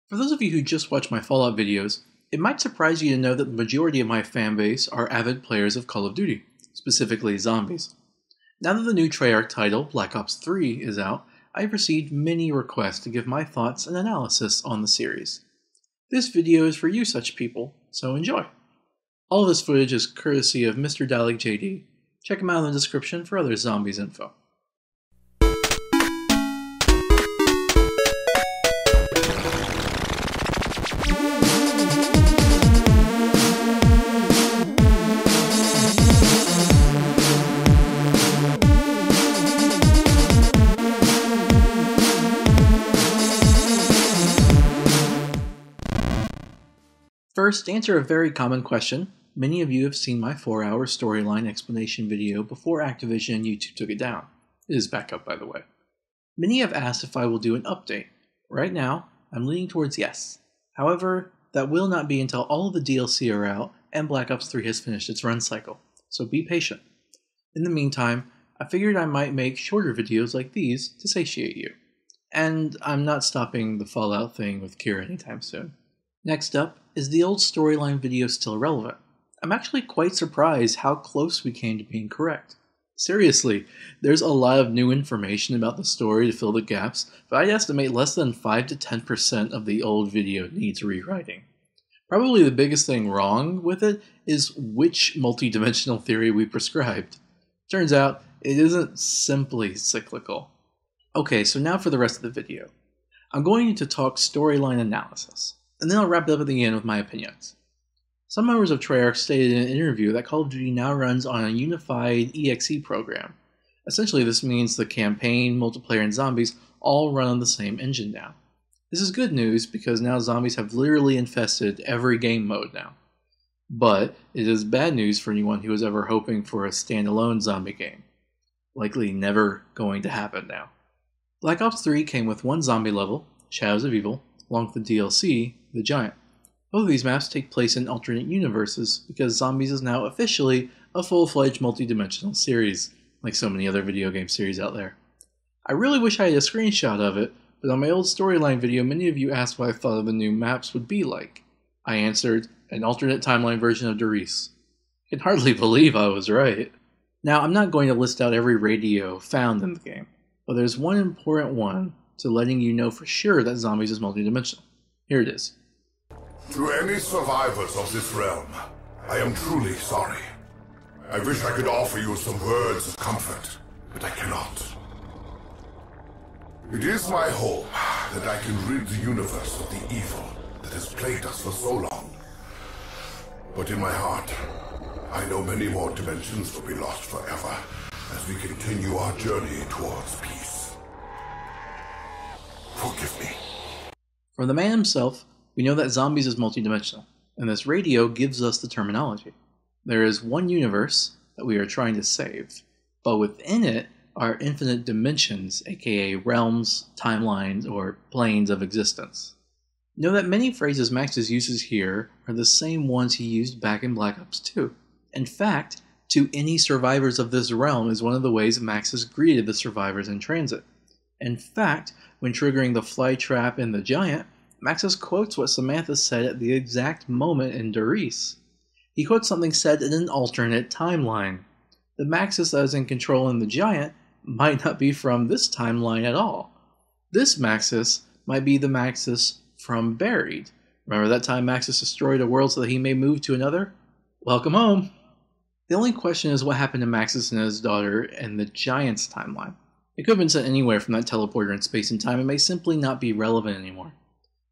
For those of you who just watch my Fallout videos, it might surprise you to know that the majority of my fanbase are avid players of Call of Duty, specifically zombies. Now that the new Treyarch title, Black Ops 3, is out, I have received many requests to give my thoughts and analysis on the series. This video is for you such people, so enjoy! All of this footage is courtesy of MrDalekJD. Check him out in the description for other zombies info. First, to answer a very common question, many of you have seen my 4-hour storyline explanation video before Activision and YouTube took it down. It is back up, by the way. Many have asked if I will do an update. Right now, I'm leaning towards yes. However, that will not be until all of the DLC are out and Black Ops 3 has finished its run cycle, so be patient. In the meantime, I figured I might make shorter videos like these to satiate you. And I'm not stopping the Fallout thing with Kira anytime soon. Next up, is the old storyline video still relevant? I'm actually quite surprised how close we came to being correct. Seriously, there's a lot of new information about the story to fill the gaps, but I'd estimate less than 5 to 10% of the old video needs rewriting. Probably the biggest thing wrong with it is which multidimensional theory we prescribed. Turns out, it isn't simply cyclical. Okay, so now for the rest of the video. I'm going to talk storyline analysis, and then I'll wrap it up at the end with my opinions. Some members of Treyarch stated in an interview that Call of Duty now runs on a unified EXE program. Essentially, this means the campaign, multiplayer, and zombies all run on the same engine now. This is good news because now zombies have literally infested every game mode now. But it is bad news for anyone who was ever hoping for a standalone zombie game. Likely never going to happen now. Black Ops 3 came with one zombie level, Shadows of Evil, along with the DLC, The Giant. Both of these maps take place in alternate universes because Zombies is now officially a full-fledged multi-dimensional series, like so many other video game series out there. I really wish I had a screenshot of it, but on my old storyline video many of you asked what I thought of the new maps would be like. I answered, an alternate timeline version of Doris. I can hardly believe I was right. Now I'm not going to list out every radio found in the game, but there's one important one to letting you know for sure that Zombies is multidimensional. Here it is. To any survivors of this realm, I am truly sorry. I wish I could offer you some words of comfort, but I cannot. It is my hope that I can rid the universe of the evil that has plagued us for so long. But in my heart, I know many more dimensions will be lost forever as we continue our journey towards peace. Forgive me. From the man himself, we know that Zombies is multidimensional, and this radio gives us the terminology. There is one universe that we are trying to save, but within it are infinite dimensions, aka realms, timelines, or planes of existence. Know that many phrases Maxis uses here are the same ones he used back in Black Ops 2. In fact, to any survivors of this realm is one of the ways Maxis greeted the survivors in transit. In fact, when triggering the fly trap in The Giant, Maxis quotes what Samantha said at the exact moment in Doris. He quotes something said in an alternate timeline. The Maxis that is in control in The Giant might not be from this timeline at all. This Maxis might be the Maxis from Buried. Remember that time Maxis destroyed a world so that he may move to another? Welcome home! The only question is what happened to Maxis and his daughter in The Giant's timeline. It could have been sent anywhere from that teleporter in space and time and may simply not be relevant anymore.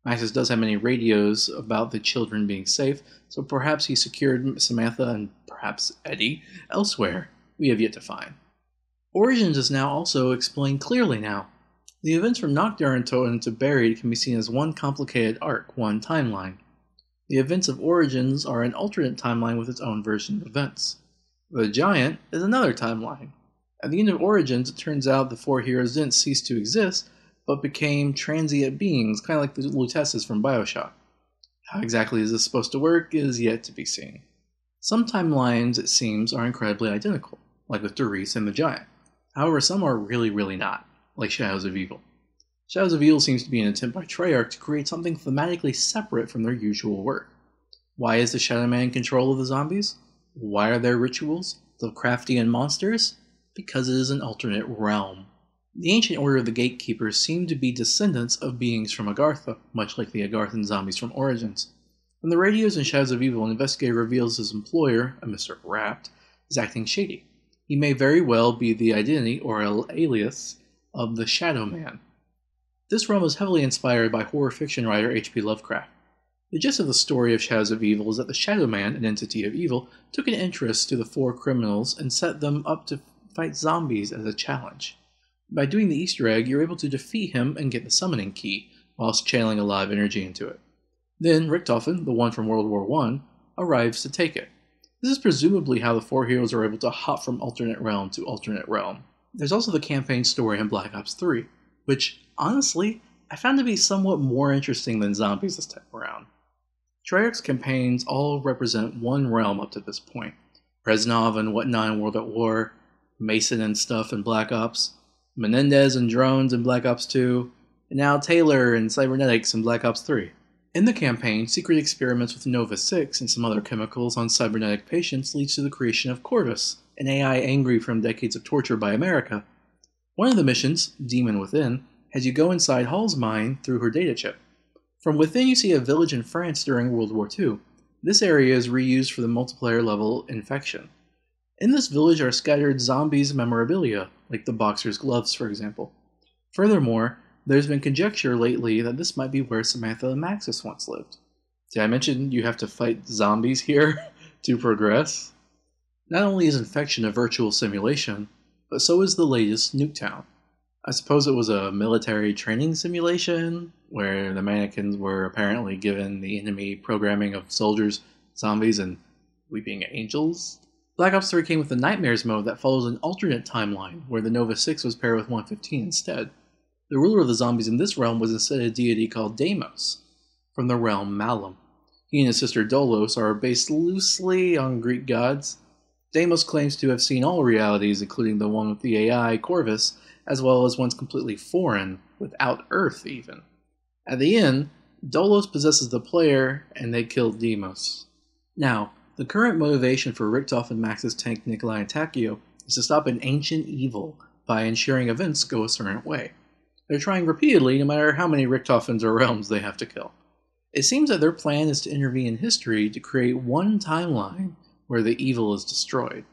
Maxis does have many radios about the children being safe, so perhaps he secured Samantha and perhaps Eddie elsewhere. We have yet to find. Origins is now also explained clearly now. The events from Nocturne to Buried can be seen as one complicated arc, one timeline. The events of Origins are an alternate timeline with its own version of events. The Giant is another timeline. At the end of Origins, it turns out the four heroes didn't cease to exist, but became transient beings, kind of like the Lutesses from Bioshock. How exactly is this supposed to work is yet to be seen. Some timelines, it seems, are incredibly identical, like with Doris and The Giant. However, some are really not, like Shadows of Evil. Shadows of Evil seems to be an attempt by Treyarch to create something thematically separate from their usual work. Why is the Shadow Man in control of the zombies? Why are there rituals, Lovecraftian monsters? Because it is an alternate realm. The ancient order of the Gatekeepers seem to be descendants of beings from Agartha, much like the Agarthan zombies from Origins. From the radios in Shadows of Evil, an investigator reveals his employer, a Mr. Rapt, is acting shady. He may very well be the identity, or alias, of the Shadow Man. This realm is heavily inspired by horror fiction writer H.P. Lovecraft. The gist of the story of Shadows of Evil is that the Shadow Man, an entity of evil, took an interest to the four criminals and set them up to fight zombies as a challenge. By doing the Easter egg, you're able to defeat him and get the summoning key, whilst channeling a lot of energy into it. Then Richtofen, the one from World War I, arrives to take it. This is presumably how the four heroes are able to hop from alternate realm to alternate realm. There's also the campaign story in Black Ops 3, which, honestly, I found to be somewhat more interesting than zombies this time around. Treyarch's campaigns all represent one realm up to this point. Reznov and whatnot in World at War, Mason and stuff in Black Ops, Menendez and drones in Black Ops 2, and now Taylor and cybernetics in Black Ops 3. In the campaign, secret experiments with Nova 6 and some other chemicals on cybernetic patients leads to the creation of Corvus, an AI angry from decades of torture by America. One of the missions, Demon Within, has you go inside Hall's mind through her data chip. From within you see a village in France during World War II. This area is reused for the multiplayer level Infection. In this village are scattered zombies memorabilia, like the boxer's gloves for example. Furthermore, there's been conjecture lately that this might be where Samantha and Maxis once lived. Did I mention you have to fight zombies here to progress? Not only is Infection a virtual simulation, but so is the latest Nuketown. I suppose it was a military training simulation, where the mannequins were apparently given the enemy programming of soldiers, zombies, and weeping angels. Black Ops 3 came with the Nightmares mode that follows an alternate timeline, where the Nova 6 was paired with 115 instead. The ruler of the zombies in this realm was instead a deity called Deimos, from the realm Malum. He and his sister Dolos are based loosely on Greek gods. Deimos claims to have seen all realities, including the one with the AI, Corvus, as well as ones completely foreign, without Earth even. At the end, Dolos possesses the player, and they kill Deimos. Now, the current motivation for Richtofen and Maxis tank Nikolai and Takio is to stop an ancient evil by ensuring events go a certain way. They're trying repeatedly, no matter how many Richtofens or realms they have to kill. It seems that their plan is to intervene in history to create one timeline where the evil is destroyed.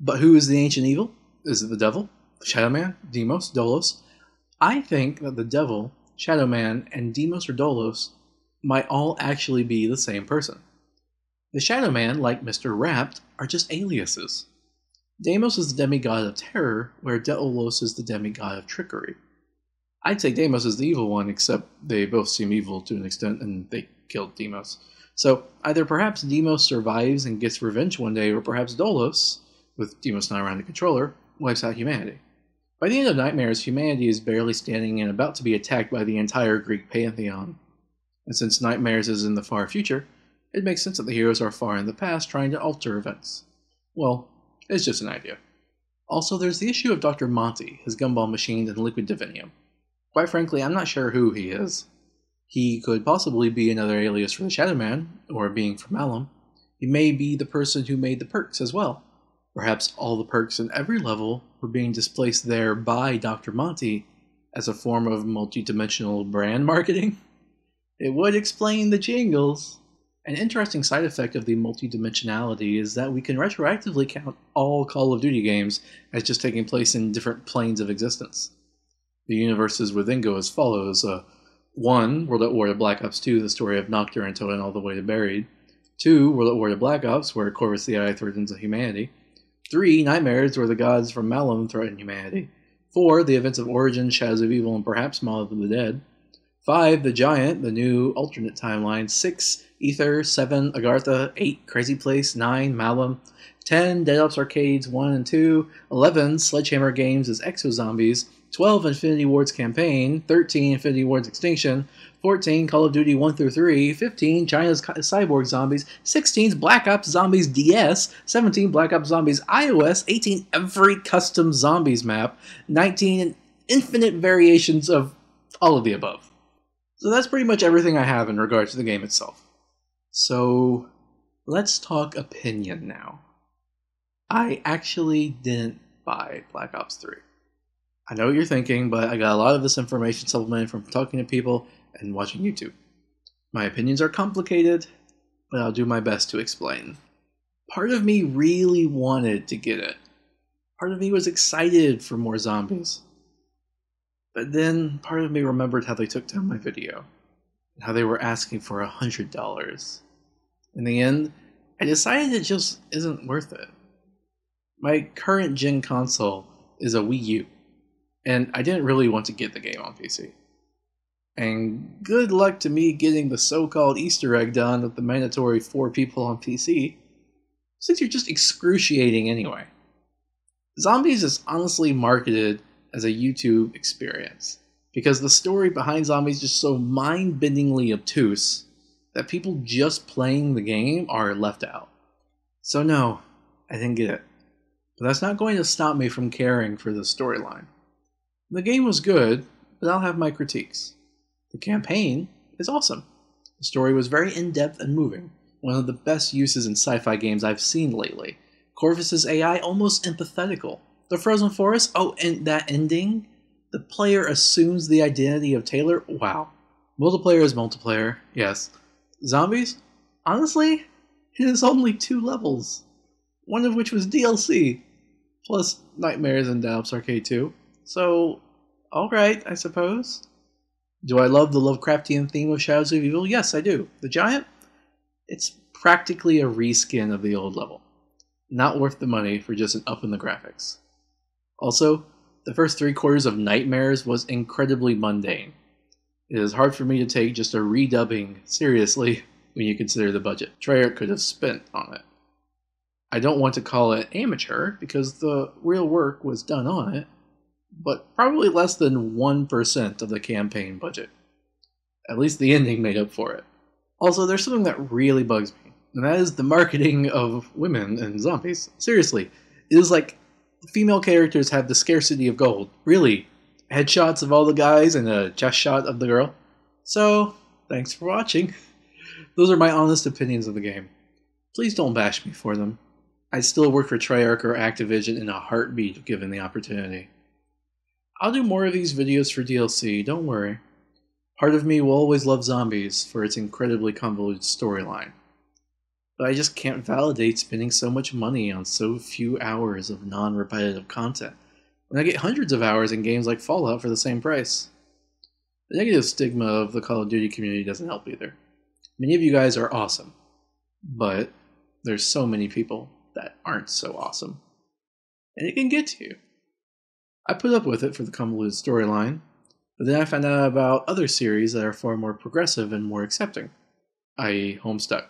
But who is the ancient evil? Is it the devil? Shadow Man? Deimos? Dolos? I think that the devil, Shadow Man, and Deimos or Dolos might all actually be the same person. The Shadow Man, like Mr. Rapt, are just aliases. Deimos is the demigod of terror, where Dolos is the demigod of trickery. I'd say Deimos is the evil one, except they both seem evil to an extent, and they killed Deimos. So either perhaps Deimos survives and gets revenge one day, or perhaps Dolos, with Deimos not around the controller, wipes out humanity. By the end of Nightmares, humanity is barely standing and about to be attacked by the entire Greek pantheon. And since Nightmares is in the far future, it makes sense that the heroes are far in the past trying to alter events. Well, it's just an idea. Also, there's the issue of Dr. Monty, his gumball machines, and liquid divinium. Quite frankly, I'm not sure who he is. He could possibly be another alias for the Shadow Man, or a being from Malum. He may be the person who made the perks as well. Perhaps all the perks in every level were being displaced there by Dr. Monty as a form of multi-dimensional brand marketing. It would explain the jingles. An interesting side effect of the multi-dimensionality is that we can retroactively count all Call of Duty games as just taking place in different planes of existence. The universes within go as follows. 1. World at War to Black Ops 2, the story of Nocturne and Toten all the way to Buried. 2. World at War to Black Ops, where Corvus the Eye threatens humanity. 3. Nightmares, where the gods from Malum threaten humanity. 4. The events of Origin, Shadows of Evil, and perhaps Maw of the Dead. 5. The Giant, the new alternate timeline. 6. Ether. 7. Agartha. 8. Crazy Place. 9. Malum. 10. Dead Ops Arcades 1 and 2. 11. Sledgehammer Games as Exo-Zombies. 12. Infinity Ward's Campaign. 13. Infinity Ward's Extinction. 14. Call of Duty 1 through 3. 15. China's Cyborg Zombies. 16. Black Ops Zombies DS. 17. Black Ops Zombies iOS. 18. Every custom Zombies map. 19. Infinite variations of all of the above. So that's pretty much everything I have in regards to the game itself. So let's talk opinion now. I actually didn't buy Black Ops 3. I know what you're thinking, but I got a lot of this information supplemented from talking to people and watching YouTube. My opinions are complicated, but I'll do my best to explain. Part of me really wanted to get it. Part of me was excited for more zombies. But then part of me remembered how they took down my video, and how they were asking for $100. In the end, I decided it just isn't worth it. My current gen console is a Wii U, and I didn't really want to get the game on PC. And good luck to me getting the so-called Easter egg done with the mandatory 4 people on PC, since you're just excruciating anyway. Zombies is honestly marketed as a YouTube experience, because the story behind zombies is just so mind-bendingly obtuse that people just playing the game are left out. So no, I didn't get it. But that's not going to stop me from caring for the storyline. The game was good, but I'll have my critiques. The campaign is awesome. The story was very in-depth and moving, one of the best uses in sci-fi games I've seen lately. Corvus's AI almost empathetical. The frozen forest, oh, and that ending? The player assumes the identity of Taylor? Wow. Multiplayer is multiplayer, yes. Zombies? Honestly, it is only 2 levels. One of which was DLC, plus Nightmares and Dalps Arcade 2. So, alright, I suppose. Do I love the Lovecraftian theme of Shadows of Evil? Yes, I do. The giant? It's practically a reskin of the old level. Not worth the money for just an up in the graphics. Also, the first 3/4 of Nightmares was incredibly mundane. It is hard for me to take just a redubbing seriously when you consider the budget Treyarch could have spent on it. I don't want to call it amateur, because the real work was done on it, but probably less than 1% of the campaign budget. At least the ending made up for it. Also, there's something that really bugs me, and that is the marketing of women and zombies. Seriously, it is like female characters have the scarcity of gold. Really, headshots of all the guys and a chest shot of the girl. So, thanks for watching. Those are my honest opinions of the game. Please don't bash me for them. I'd still work for Treyarch or Activision in a heartbeat if given the opportunity. I'll do more of these videos for DLC, don't worry. Part of me will always love zombies for its incredibly convoluted storyline. But I just can't validate spending so much money on so few hours of non-repetitive content, when I get hundreds of hours in games like Fallout for the same price. The negative stigma of the Call of Duty community doesn't help either. Many of you guys are awesome, but there's so many people that aren't so awesome. And it can get to you. I put up with it for the convoluted storyline, but then I found out about other series that are far more progressive and more accepting, i.e. Homestuck.